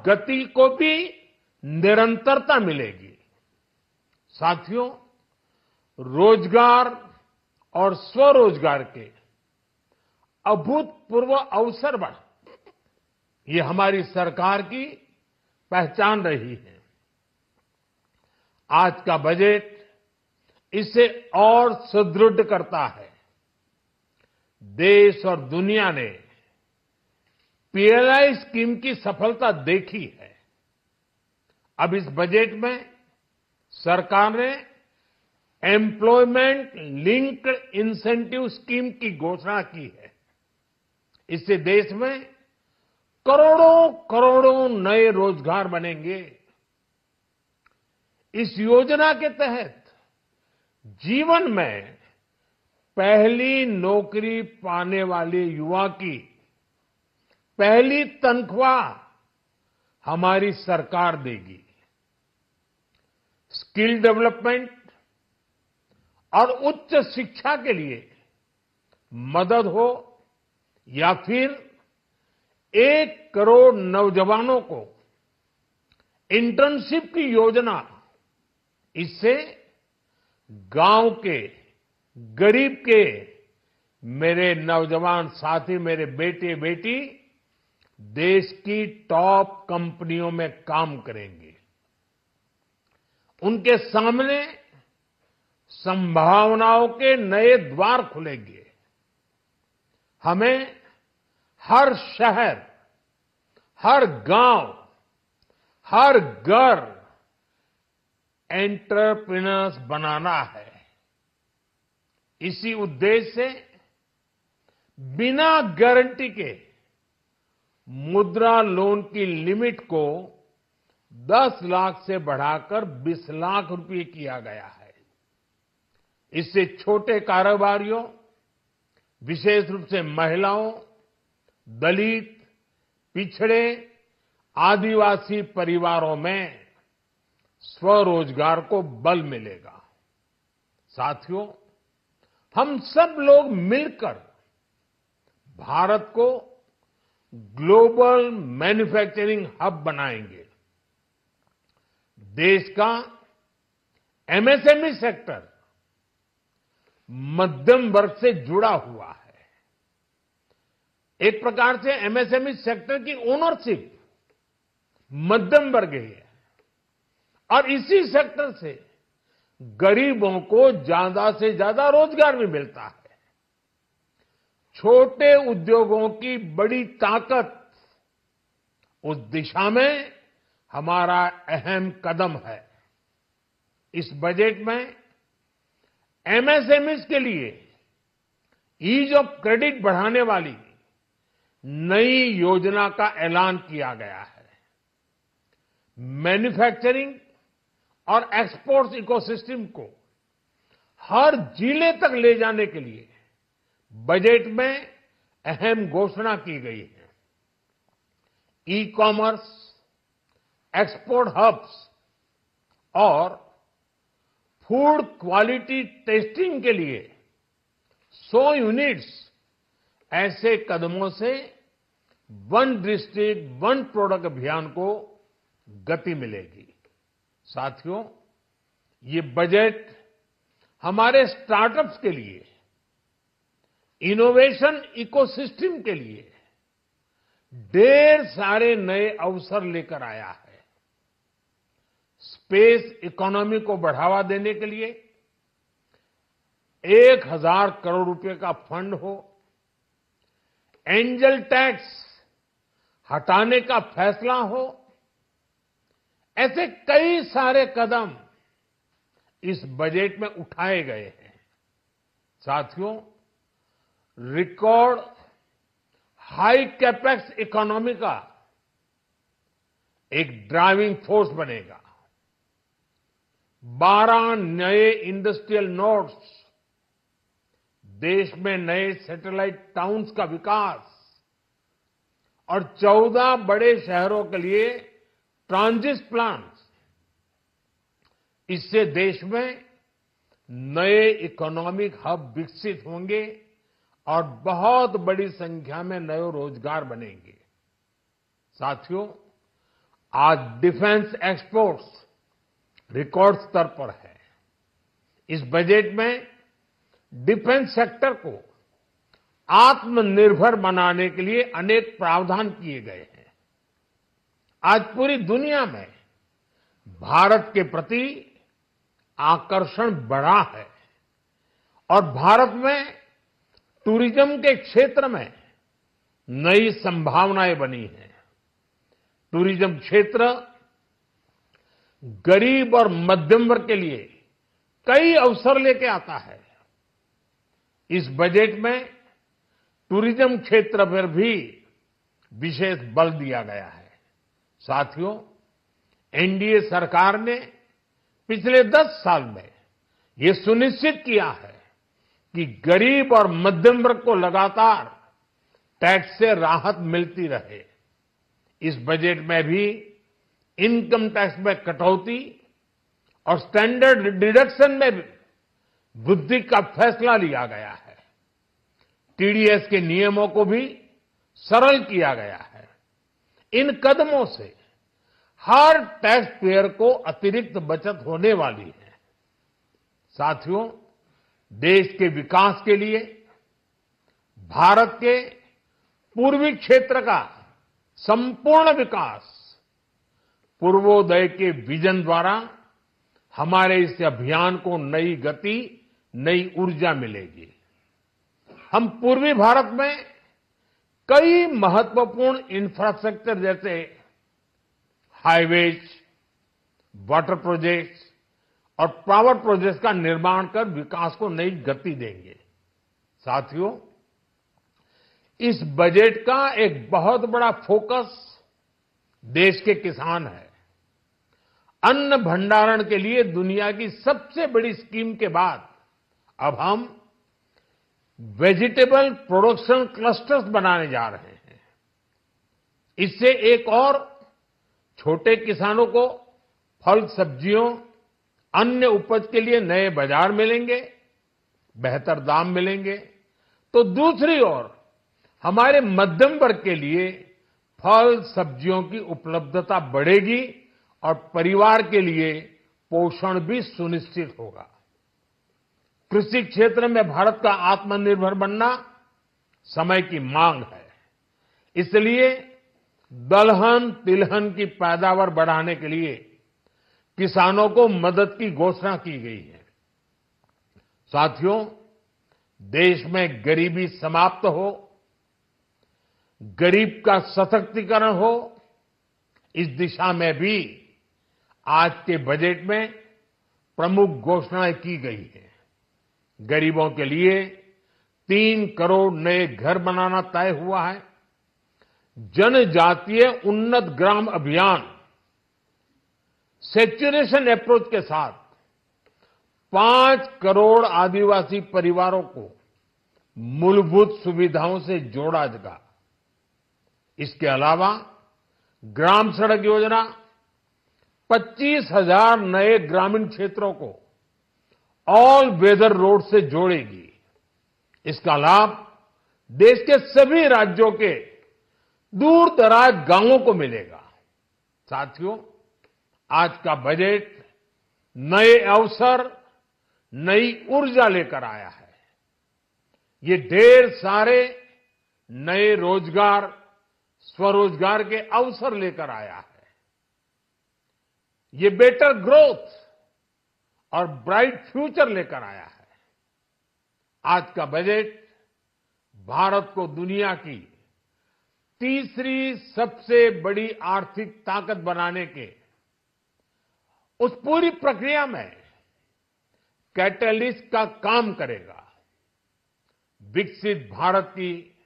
गति को भी निरंतरता मिलेगी। साथियों, रोजगार और स्वरोजगार के अभूतपूर्व अवसर ये हमारी सरकार की पहचान रही है। आज का बजट इसे और सुदृढ़ करता है। देश और दुनिया ने पीएलआई स्कीम की सफलता देखी है। अब इस बजट में सरकार ने एम्प्लॉयमेंट लिंक्ड इंसेंटिव स्कीम की घोषणा की है। इससे देश में करोड़ों करोड़ों नए रोजगार बनेंगे। इस योजना के तहत जीवन में पहली नौकरी पाने वाले युवा की पहली तनख्वाह हमारी सरकार देगी। स्किल डेवलपमेंट और उच्च शिक्षा के लिए मदद हो या फिर 1 करोड़ नौजवानों को इंटर्नशिप की योजना, इससे गांव के गरीब के मेरे नौजवान साथी, मेरे बेटे बेटी देश की टॉप कंपनियों में काम करेंगे। उनके सामने संभावनाओं के नए द्वार खुलेंगे। हमें हर शहर, हर गांव, हर घर एंटरप्रेन्योर्स बनाना है। इसी उद्देश्य से बिना गारंटी के मुद्रा लोन की लिमिट को 10 लाख से बढ़ाकर 20 लाख रुपए किया गया है। इससे छोटे कारोबारियों, विशेष रूप से महिलाओं, दलित, पिछड़े, आदिवासी परिवारों में स्वरोजगार को बल मिलेगा। साथियों, हम सब लोग मिलकर भारत को ग्लोबल मैन्युफैक्चरिंग हब बनाएंगे। देश का एमएसएमई सेक्टर मध्यम वर्ग से जुड़ा हुआ है। एक प्रकार से एमएसएमई सेक्टर की ओनरशिप मध्यम वर्ग ही है और इसी सेक्टर से गरीबों को ज्यादा से ज्यादा रोजगार भी मिलता है। छोटे उद्योगों की बड़ी ताकत, उस दिशा में हमारा अहम कदम है। इस बजट में एमएसएमईज के लिए ईज ऑफ क्रेडिट बढ़ाने वाली नई योजना का ऐलान किया गया है। मैन्युफैक्चरिंग और एक्सपोर्ट्स इकोसिस्टम को हर जिले तक ले जाने के लिए बजट में अहम घोषणा की गई है। ई कॉमर्स, एक्सपोर्ट हब्स और फूड क्वालिटी टेस्टिंग के लिए 100 यूनिट्स, ऐसे कदमों से वन डिस्ट्रिक्ट वन प्रोडक्ट अभियान को गति मिलेगी। साथियों, ये बजट हमारे स्टार्टअप्स के लिए, इनोवेशन इकोसिस्टम के लिए ढेर सारे नए अवसर लेकर आया है। स्पेस इकोनॉमी को बढ़ावा देने के लिए 1000 करोड़ रुपए का फंड हो, एंजल टैक्स हटाने का फैसला हो, ऐसे कई सारे कदम इस बजट में उठाए गए हैं। साथियों, रिकॉर्ड हाई कैपेक्स इकोनॉमी का एक ड्राइविंग फोर्स बनेगा। 12 नए इंडस्ट्रियल नोड्स, देश में नए सैटेलाइट टाउन्स का विकास और 14 बड़े शहरों के लिए ट्रांजिट प्लान्स, इससे देश में नए इकोनॉमिक हब विकसित होंगे और बहुत बड़ी संख्या में नए रोजगार बनेंगे। साथियों, आज डिफेंस एक्सपोर्ट्स रिकॉर्ड स्तर पर है। इस बजट में डिफेंस सेक्टर को आत्मनिर्भर बनाने के लिए अनेक प्रावधान किए गए हैं। आज पूरी दुनिया में भारत के प्रति आकर्षण बढ़ा है और भारत में टूरिज्म के क्षेत्र में नई संभावनाएं बनी हैं। टूरिज्म क्षेत्र गरीब और मध्यम वर्ग के लिए कई अवसर लेके आता है। इस बजट में टूरिज्म क्षेत्र पर भी विशेष बल दिया गया है। साथियों, एनडीए सरकार ने पिछले 10 साल में ये सुनिश्चित किया है कि गरीब और मध्यम वर्ग को लगातार टैक्स से राहत मिलती रहे। इस बजट में भी इनकम टैक्स में कटौती और स्टैंडर्ड डिडक्शन में भी वृद्धि का फैसला लिया गया है। टीडीएस के नियमों को भी सरल किया गया है। इन कदमों से हर टैक्स पेयर को अतिरिक्त बचत होने वाली है। साथियों, देश के विकास के लिए भारत के पूर्वी क्षेत्र का संपूर्ण विकास पूर्वोदय के विजन द्वारा हमारे इस अभियान को नई गति, नई ऊर्जा मिलेगी। हम पूर्वी भारत में कई महत्वपूर्ण इंफ्रास्ट्रक्चर जैसे हाईवेज, वाटर प्रोजेक्ट्स और पावर प्रोजेक्ट्स का निर्माण कर विकास को नई गति देंगे। साथियों, इस बजट का एक बहुत बड़ा फोकस देश के किसान है। अन्न भंडारण के लिए दुनिया की सबसे बड़ी स्कीम के बाद अब हम वेजिटेबल प्रोडक्शन क्लस्टर्स बनाने जा रहे हैं। इससे एक और छोटे किसानों को फल, सब्जियों, अन्य उपज के लिए नए बाजार मिलेंगे, बेहतर दाम मिलेंगे। तो दूसरी ओर हमारे मध्यम वर्ग के लिए फल, सब्जियों की उपलब्धता बढ़ेगी और परिवार के लिए पोषण भी सुनिश्चित होगा। कृषि क्षेत्र में भारत का आत्मनिर्भर बनना समय की मांग है। इसलिए दलहन, तिलहन की पैदावार बढ़ाने के लिए किसानों को मदद की घोषणा की गई है। साथियों, देश में गरीबी समाप्त हो, गरीब का सशक्तिकरण हो, इस दिशा में भी आज के बजट में प्रमुख घोषणाएं की गई हैं। गरीबों के लिए 3 करोड़ नए घर बनाना तय हुआ है। जनजातीय उन्नत ग्राम अभियान सैचुरेशन अप्रोच के साथ 5 करोड़ आदिवासी परिवारों को मूलभूत सुविधाओं से जोड़ा जाएगा। इसके अलावा ग्राम सड़क योजना 25,000 नए ग्रामीण क्षेत्रों को ऑल वेदर रोड से जोड़ेगी। इसका लाभ देश के सभी राज्यों के दूर दराज गांवों को मिलेगा। साथियों, आज का बजट नए अवसर, नई ऊर्जा लेकर आया है। ये ढेर सारे नए रोजगार, स्वरोजगार के अवसर लेकर आया है। ये बेटर ग्रोथ और ब्राइट फ्यूचर लेकर आया है। आज का बजट भारत को दुनिया की तीसरी सबसे बड़ी आर्थिक ताकत बनाने के उस पूरी प्रक्रिया में कैटलिस्ट का काम करेगा। विकसित भारत की